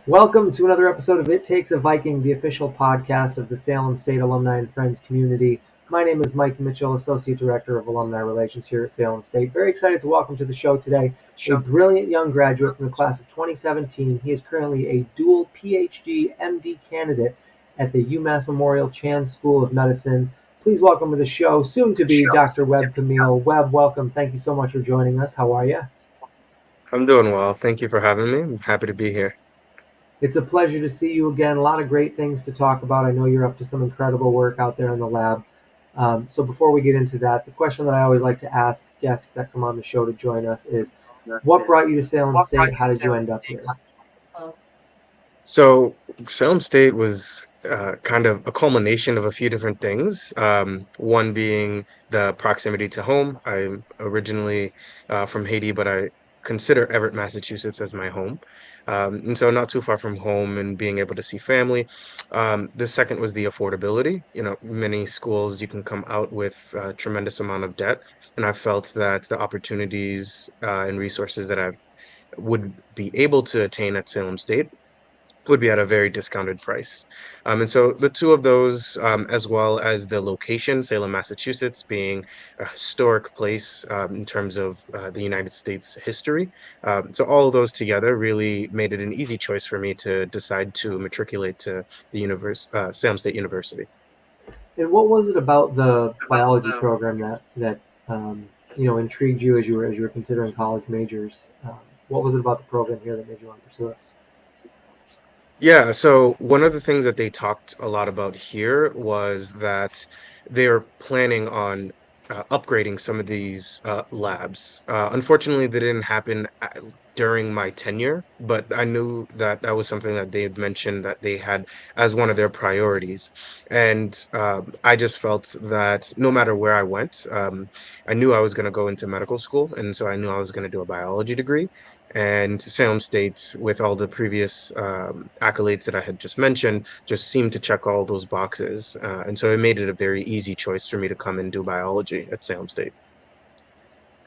Welcome to another episode of It Takes a Viking, the official podcast of the Salem State Alumni and Friends community. My name is Mike Mitchell, Associate Director of Alumni Relations here at Salem State. Very excited to welcome to the show today a brilliant young graduate from the class of 2017. He is currently a dual PhD MD candidate at the UMass Memorial Chan School of Medicine. Please welcome to the show, soon to be Dr. Webb Camille. Webb, welcome. Thank you so much for joining us. How are you? I'm doing well. Thank you for having me. I'm happy to be here. It's a pleasure to see you again. A lot of great things to talk about. I know you're up to some incredible work out there in the lab. So before we get into that, the question that I always like to ask guests that come on the show to join us is, what brought you to Salem State? How did you end up here? So, Salem State was kind of a culmination of a few different things. One being the proximity to home. I'm originally from Haiti, but I consider Everett, Massachusetts as my home. And so, not too far from home and being able to see family. The second was the affordability. Many schools you can come out with a tremendous amount of debt. And I felt that the opportunities and resources that I would be able to attain at Salem State would be at a very discounted price. And so the two of those, as well as the location, Salem, Massachusetts, being a historic place in terms of the United States history. So all of those together really made it an easy choice for me to decide to matriculate to the Salem State University. And what was it about the biology program that intrigued you as you were considering college majors? What was it about the program here that made you want to pursue it? Yeah, so one of the things that they talked a lot about here was that they're planning on upgrading some of these labs. Unfortunately, that didn't happen during my tenure, but I knew that that was something that they had mentioned that they had as one of their priorities. And I just felt that no matter where I went, I knew I was going to go into medical school, and so I knew I was going to do a biology degree. And Salem State, with all the previous accolades that I had just mentioned, just seemed to check all those boxes. And so it made it a very easy choice for me to come and do biology at Salem State.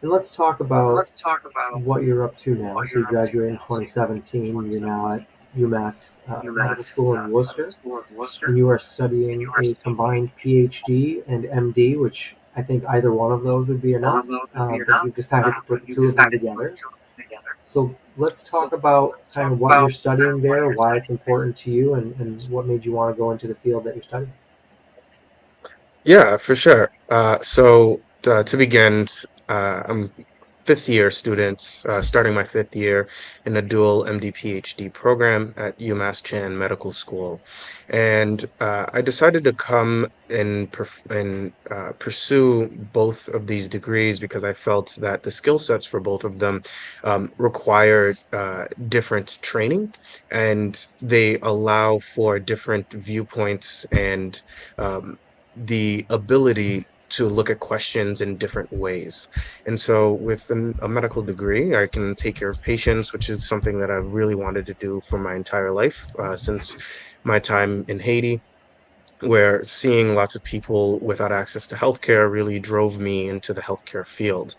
And let's talk about what you're up to now. So you graduated in 2017. You're now at UMass Medical School in Worcester, and you are studying a combined PhD and MD, which I think either one of those would be enough, but you've decided to put the two of them together. So let's talk about kind of what you're studying there, why it's important to you, and what made you want to go into the field that you're studying. Yeah, for sure. To begin, I'm fifth year student, starting my fifth year in a dual MD PhD program at UMass Chan Medical School, and I decided to come and pursue both of these degrees because I felt that the skill sets for both of them required different training, and they allow for different viewpoints and um, the ability to look at questions in different ways. And so, with a medical degree, I can take care of patients, which is something that I've really wanted to do for my entire life since my time in Haiti, where seeing lots of people without access to healthcare really drove me into the healthcare field.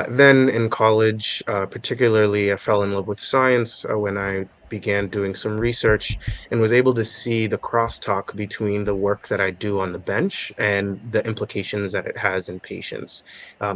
Then in college, particularly, I fell in love with science when I began doing some research and was able to see the crosstalk between the work that I do on the bench and the implications that it has in patients.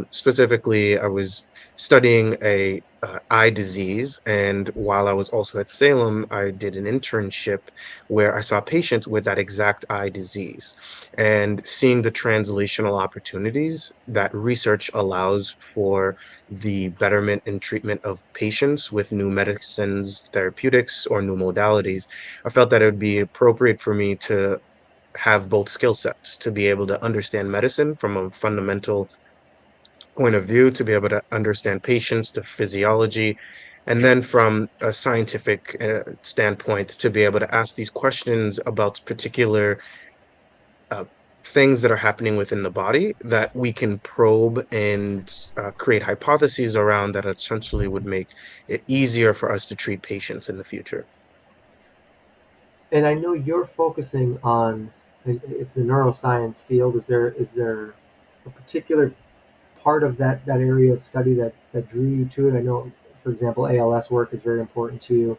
Specifically, I was studying a eye disease, and while I was also at Salem, I did an internship where I saw patients with that exact eye disease and seeing the translational opportunities that research allows for the betterment and treatment of patients with new medicines, therapeutics, or new modalities. I felt that it would be appropriate for me to have both skill sets to be able to understand medicine from a fundamental point of view, to be able to understand patients, the physiology, and then from a scientific standpoint, to be able to ask these questions about particular uh, things that are happening within the body that we can probe and create hypotheses around that essentially would make it easier for us to treat patients in the future. And I know you're focusing on it's the neuroscience field. Is there a particular part of that area of study that drew you to it? I know, for example, ALS work is very important to you.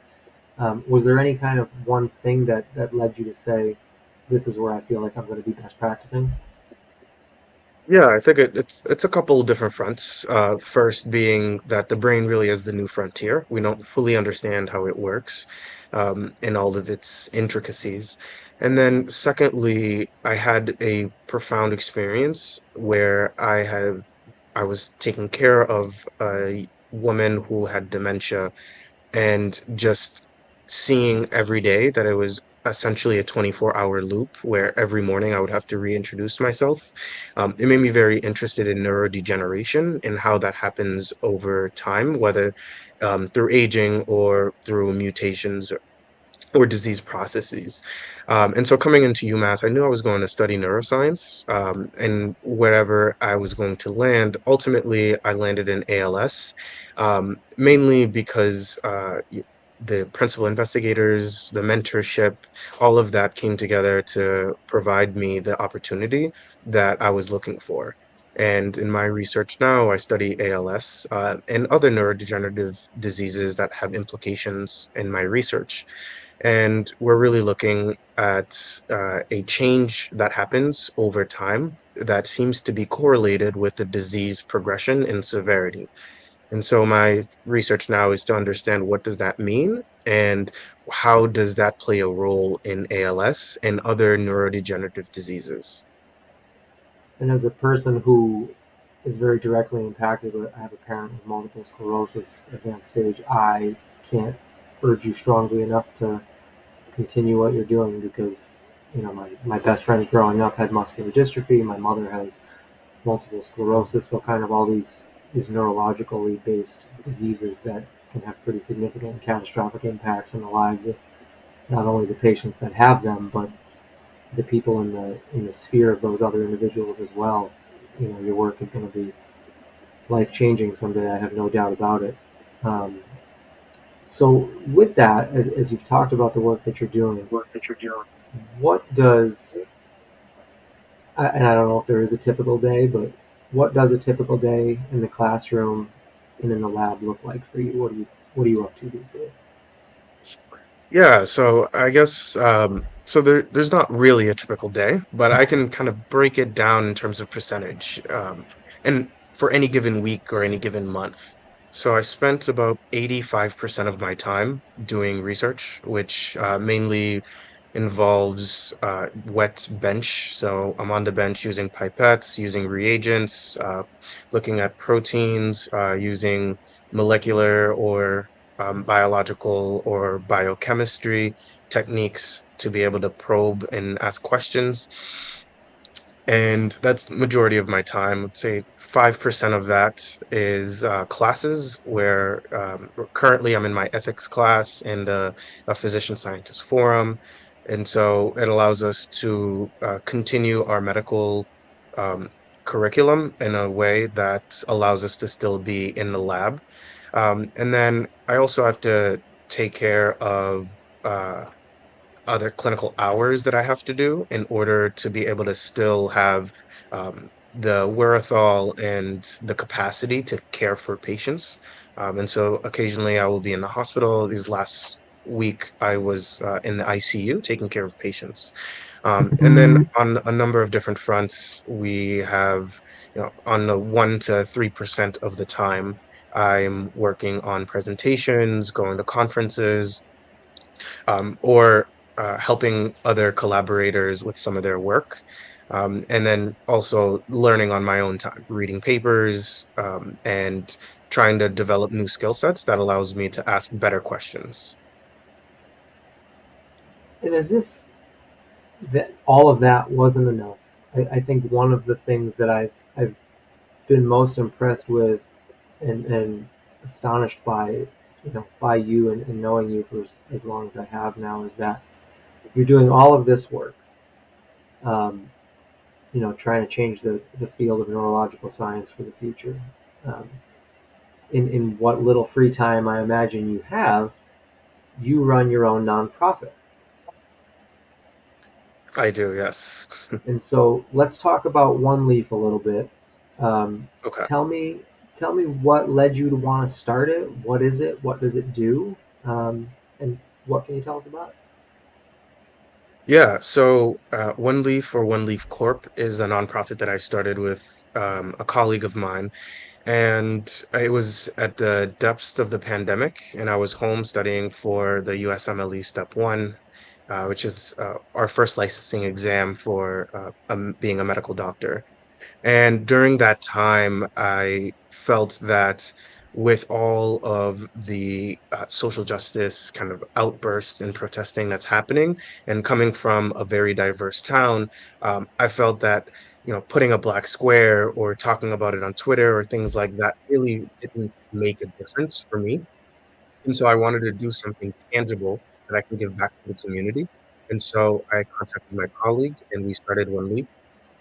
Was there any kind of one thing that led you to say, this is where I feel like I'm going to be best practicing? Yeah, I think it's a couple of different fronts. First being that the brain really is the new frontier. We don't fully understand how it works, in all of its intricacies. And then secondly, I had a profound experience where I was taking care of a woman who had dementia and just seeing every day that it was essentially a 24-hour loop where every morning I would have to reintroduce myself. It made me very interested in neurodegeneration and how that happens over time, whether through aging or through mutations or disease processes. And so coming into UMass, I knew I was going to study neuroscience, and wherever I was going to land, ultimately I landed in ALS, mainly because the principal investigators, the mentorship, all of that came together to provide me the opportunity that I was looking for. And in my research now, I study ALS and other neurodegenerative diseases that have implications in my research. And we're really looking at a change that happens over time that seems to be correlated with the disease progression and severity. And so my research now is to understand what does that mean and how does that play a role in ALS and other neurodegenerative diseases. And as a person who is very directly impacted, I have a parent with multiple sclerosis, advanced stage. I can't urge you strongly enough to continue what you're doing because my best friend growing up had muscular dystrophy. My mother has multiple sclerosis, so kind of all these neurologically based diseases that can have pretty significant and catastrophic impacts on the lives of not only the patients that have them, but the people in the sphere of those other individuals as well. Your work is going to be life changing someday. I have no doubt about it. Um, so, with that, as you've talked about the work that you're doing, what does and I don't know if there is a typical day, but what does a typical day in the classroom and in the lab look like for you? What are you up to these days? Yeah, so I guess so there's not really a typical day, but I can kind of break it down in terms of percentage. And for any given week or any given month. So I spent about 85% of my time doing research, which mainly involves wet bench. So I'm on the bench using pipettes, using reagents, looking at proteins, using molecular or biological or biochemistry techniques to be able to probe and ask questions. And that's majority of my time. I'd say 5% of that is classes where currently I'm in my ethics class and a physician scientist forum. And so it allows us to continue our medical um, curriculum in a way that allows us to still be in the lab. And then I also have to take care of uh, other clinical hours that I have to do in order to be able to still have the wherewithal and the capacity to care for patients. And so occasionally I will be in the hospital. These last week I was in the ICU taking care of patients. And then on a number of different fronts, we have, on the 1 to 3% of the time, I'm working on presentations, going to conferences, or helping other collaborators with some of their work. And then also learning on my own time, reading papers, and trying to develop new skill sets that allows me to ask better questions. And as if that all of that wasn't enough, I think one of the things that I've been most impressed with and astonished by, by you and knowing you for as long as I have now, is that you're doing all of this work, um, trying to change the field of neurological science for the future. Um, in what little free time I imagine you have, you run your own nonprofit. I do, yes. And so let's talk about One Leaf a little bit. Um, Okay. tell me, tell me what led you to want to start it. What is it? What does it do? And What can you tell us about it? Yeah, so One Leaf or One Leaf Corp is a nonprofit that I started with a colleague of mine. And it was at the depths of the pandemic, and I was home studying for the USMLE Step 1, which is our first licensing exam for being a medical doctor. And during that time, I felt that with all of the social justice kind of outbursts and protesting that's happening, and coming from a very diverse town, I felt that, putting a black square or talking about it on Twitter or things like that really didn't make a difference for me. And so I wanted to do something tangible that I can give back to the community. And so I contacted my colleague and we started One Leaf,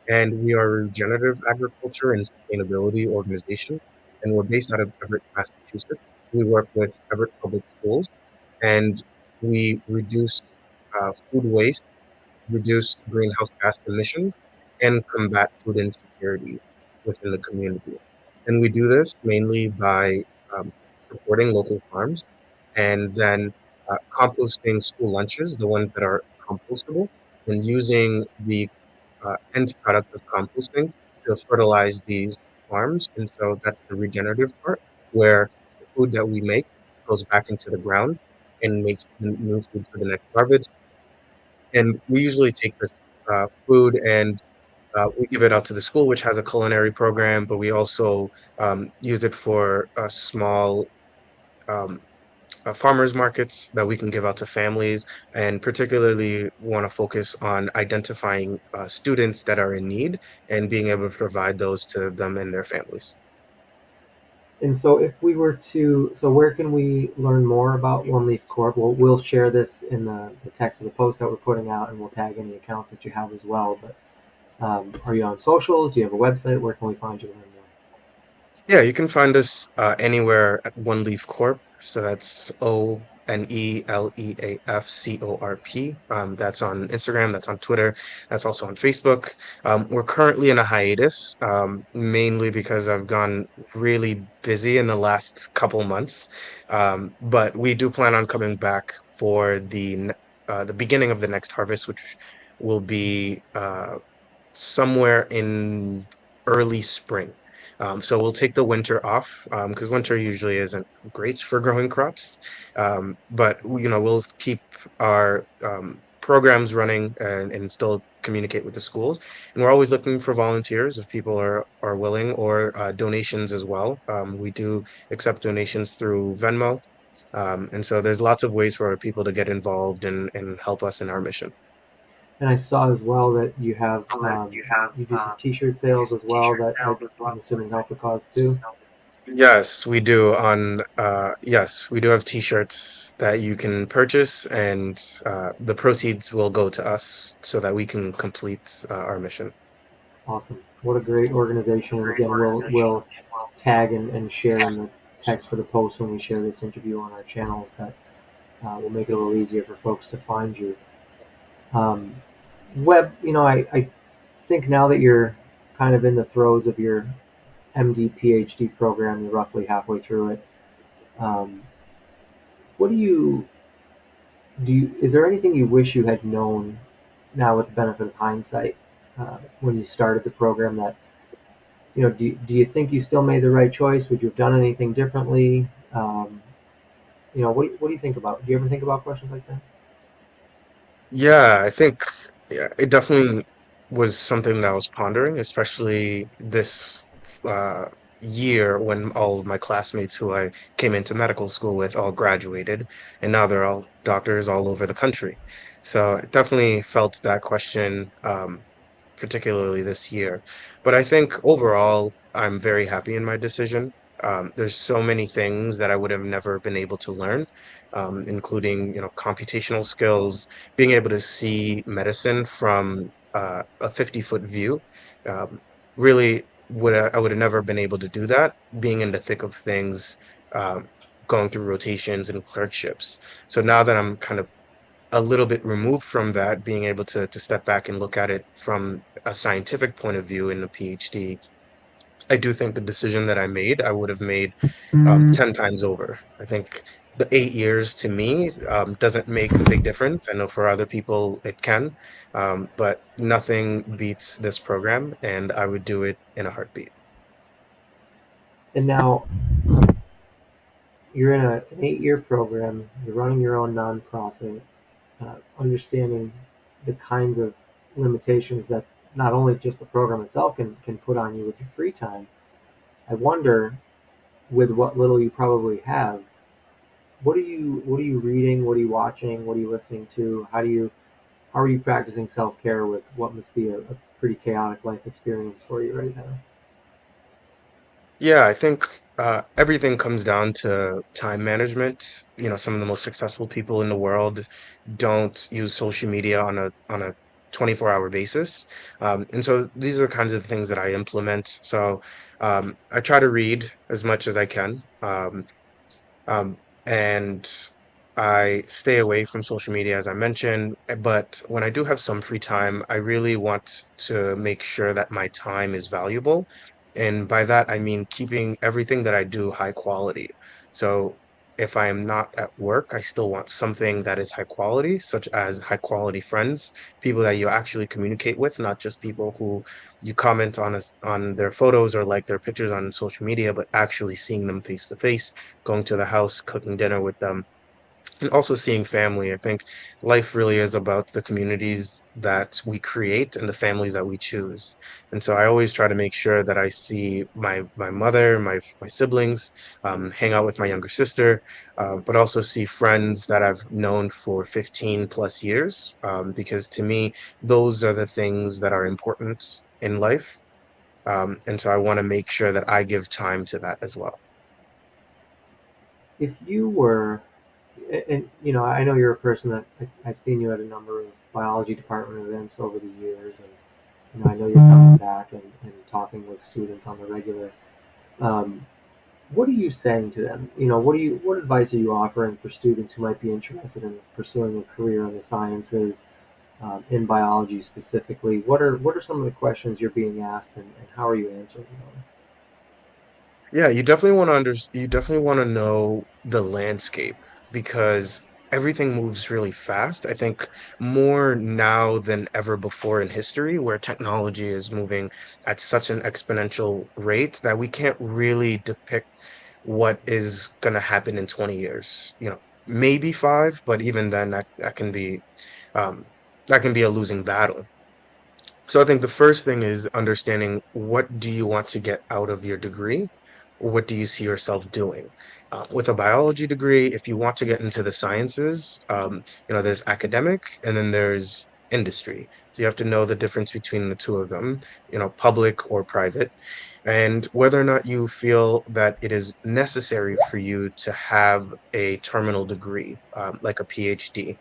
and we are a regenerative agriculture and sustainability organization, and we're based out of Everett, Massachusetts. We work with Everett Public Schools, and we reduce food waste, reduce greenhouse gas emissions, and combat food insecurity within the community. And we do this mainly by supporting local farms and then composting school lunches, the ones that are compostable, and using the end product of composting to fertilize these farms. And so that's the regenerative part, where the food that we make goes back into the ground and makes the new food for the next harvest. And we usually take this food and we give it out to the school, which has a culinary program, but we also use it for small um, farmers markets that we can give out to families, and particularly want to focus on identifying students that are in need and being able to provide those to them and their families. And so, if we were to, so where can we learn more about One Leaf Corp? We'll share this in the text of the post that we're putting out, and we'll tag any accounts that you have as well. But are you on socials? Do you have a website? Where can we find you to learn more? Yeah, you can find us anywhere at One Leaf Corp. So that's OneLeafCorp. That's on Instagram, that's on Twitter, that's also on Facebook. We're currently in a hiatus, mainly because I've gone really busy in the last couple months. But we do plan on coming back for the beginning of the next harvest, which will be somewhere in early spring. So we'll take the winter off because winter usually isn't great for growing crops. But we'll keep our programs running and still communicate with the schools. And we're always looking for volunteers if people are willing, or donations as well. We do accept donations through Venmo. And so there's lots of ways for people to get involved and help us in our mission. And I saw as well that you do some T-shirt sales as well. I'm assuming help the cause too. Yes, we do yes, we do have t-shirts that you can purchase, and the proceeds will go to us so that we can complete our mission. Awesome! What a great organization. And again, we'll tag and share in the text for the post when we share this interview on our channels. That will make it a little easier for folks to find you. Um, Webb, I think now that you're kind of in the throes of your MD PhD program, you're roughly halfway through it. Um, what is there anything you wish you had known now with the benefit of hindsight when you started the program that, do you think you still made the right choice? Would you have done anything differently? What do you think about? Do you ever think about questions like that? Yeah, I think yeah, it definitely was something that I was pondering, especially this uh, year when all of my classmates who I came into medical school with all graduated, and now they're all doctors all over the country. So I definitely felt that question, particularly this year. But I think overall, I'm very happy in my decision. There's so many things that I would have never been able to learn, including, computational skills, being able to see medicine from a 50-foot view. Um, really I would have never been able to do that being in the thick of things, um, going through rotations and clerkships. So now that I'm kind of a little bit removed from that, being able to step back and look at it from a scientific point of view in a PhD, I do think the decision that I made, I would have made 10 times over. I think the 8 years to me doesn't make a big difference. I know for other people it can, but nothing beats this program, and I would do it in a heartbeat. And now you're in an 8-year program, you're running your own nonprofit, understanding the kinds of limitations that not only just the program itself can put on you with your free time. I wonder, with what little you probably have, what are you reading? What are you watching? What are you listening to? How are you practicing self care with what must be a pretty chaotic life experience for you right now? Yeah, I think everything comes down to time management. You know, some of the most successful people in the world don't use social media on a 24-hour basis. And so these are the kinds of things that I implement. So I try to read as much as I can. Um, and I stay away from social media, as I mentioned. But when I do have some free time, I really want to make sure that my time is valuable. And by that, I mean keeping everything that I do high quality. So if I am not at work, I still want something that is high quality, such as high quality friends, people that you actually communicate with, not just people who you comment on their photos or like their pictures on social media, but actually seeing them face to face, going to the house, cooking dinner with them, and also seeing family. I think life really is about the communities that we create and the families that we choose. And so I always try to make sure that I see my mother, my siblings, hang out with my younger sister, but also see friends that I've known for 15 plus years, because to me, those are the things that are important in life. And so I want to make sure that I give time to that as well. If you were, and I know you're a person that I've seen you at a number of biology department events over the years, and I know you're coming back and talking with students on the regular. Um, what are you saying to them? What advice are you offering for students who might be interested in pursuing a career in the sciences, in biology specifically? What are some of the questions you're being asked, and how are you answering those? Yeah, you definitely want to know the landscape because everything moves really fast. I think more now than ever before in history, where technology is moving at such an exponential rate that we can't really depict what is going to happen in 20 years. You know, maybe five, but even then um, that can be a losing battle. So I think the first thing is understanding what do you want to get out of your degree? What do you see yourself doing? With a biology degree, if you want to get into the sciences, there's academic and then there's industry. So you have to know the difference between the two of them, public or private, and whether or not you feel that it is necessary for you to have a terminal degree, like a PhD,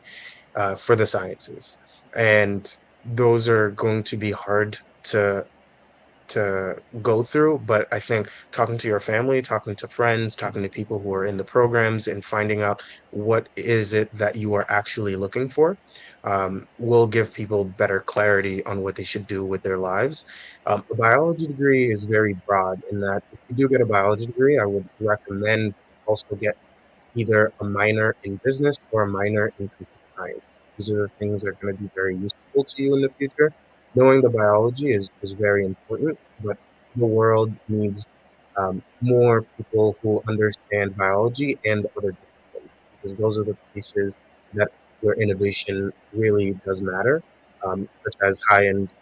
for the sciences. And those are going to be hard to go through, but I think talking to your family, talking to friends, talking to people who are in the programs and finding out what is it that you are actually looking for, will give people better clarity on what they should do with their lives. A biology degree is very broad in that if you do get a biology degree, I would recommend also get either a minor in business or a minor in computer science. These are the things that are going to be very useful to you in the future. Knowing the biology is very important, but the world needs more people who understand biology and other disciplines because those are the places that where innovation really does matter, such as high-end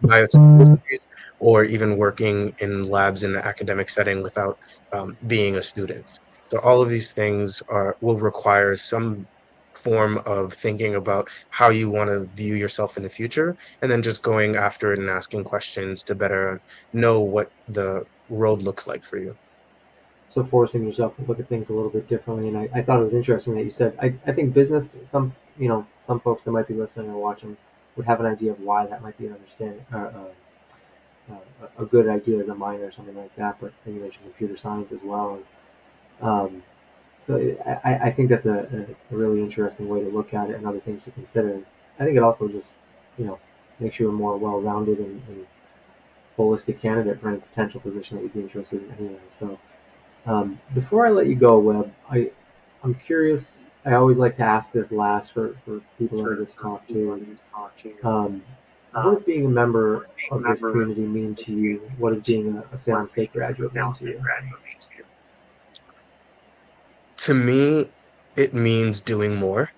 biotech industries, or even working in labs in an academic setting without being a student. So all of these things will require some form of thinking about how you want to view yourself in the future, and then just going after it and asking questions to better know what the road looks like for you. So forcing yourself to look at things a little bit differently. And I thought it was interesting that you said, I think business, some folks that might be listening or watching would have an idea of why that might be an understanding, a good idea as a minor or something like that. But then you mentioned computer science as well. And, so I think that's a really interesting way to look at it and other things to consider. I think it also just, you know, makes you a more well-rounded and holistic candidate for any potential position that you'd be interested in anyway. So before I let you go, Webb, I'm curious. I always like to ask this last for people that I get to talk to is, um, what does being a member of this community mean to you? What does being a Salem State graduate mean to you? To me, it means doing more.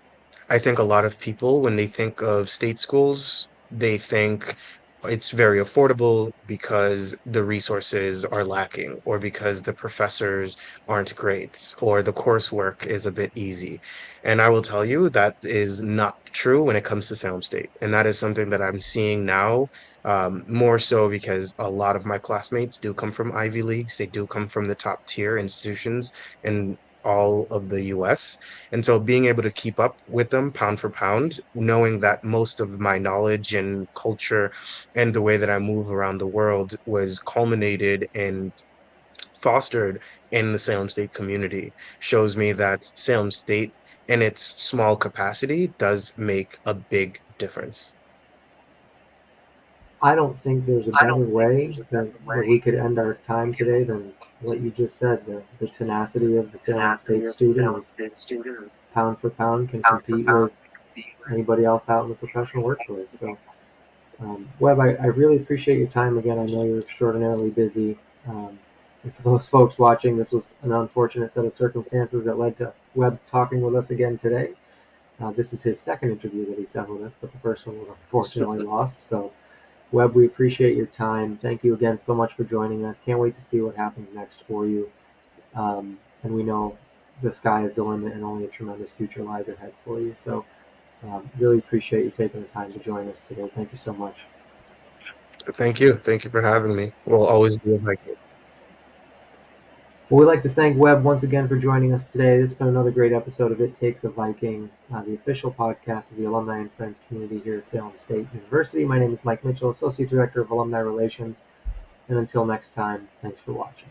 I think a lot of people, when they think of state schools, they think it's very affordable because the resources are lacking, or because the professors aren't great, or the coursework is a bit easy. And I will tell you that is not true when it comes to Salem State. And that is something that I'm seeing now, more so because a lot of my classmates do come from Ivy Leagues. They do come from the top tier institutions in all of the US. And so being able to keep up with them pound for pound, knowing that most of my knowledge and culture and the way that I move around the world was culminated and fostered in the Salem State community, shows me that Salem State, in its small capacity, does make a big difference. I don't think there's a better way that we could end our time today than what you just said. The tenacity of the Salem State student is pound for pound can compete with anybody else out in the professional workplace. So, Webb, I really appreciate your time again. I know you're extraordinarily busy. And for those folks watching, this was an unfortunate set of circumstances that led to Webb talking with us again today. This is his second interview that he's done with us, but the first one was unfortunately lost. So, Webb, we appreciate your time. Thank you again so much for joining us. Can't wait to see what happens next for you. And we know the sky is the limit and only a tremendous future lies ahead for you. So, really appreciate you taking the time to join us today. Thank you so much. Thank you. Thank you for having me. We'll always be a Viking. Well, we'd like to thank Webb once again for joining us today. This has been another great episode of It Takes a Viking, the official podcast of the Alumni and Friends community here at Salem State University. My name is Mike Mitchell, Associate Director of Alumni Relations. And until next time, thanks for watching.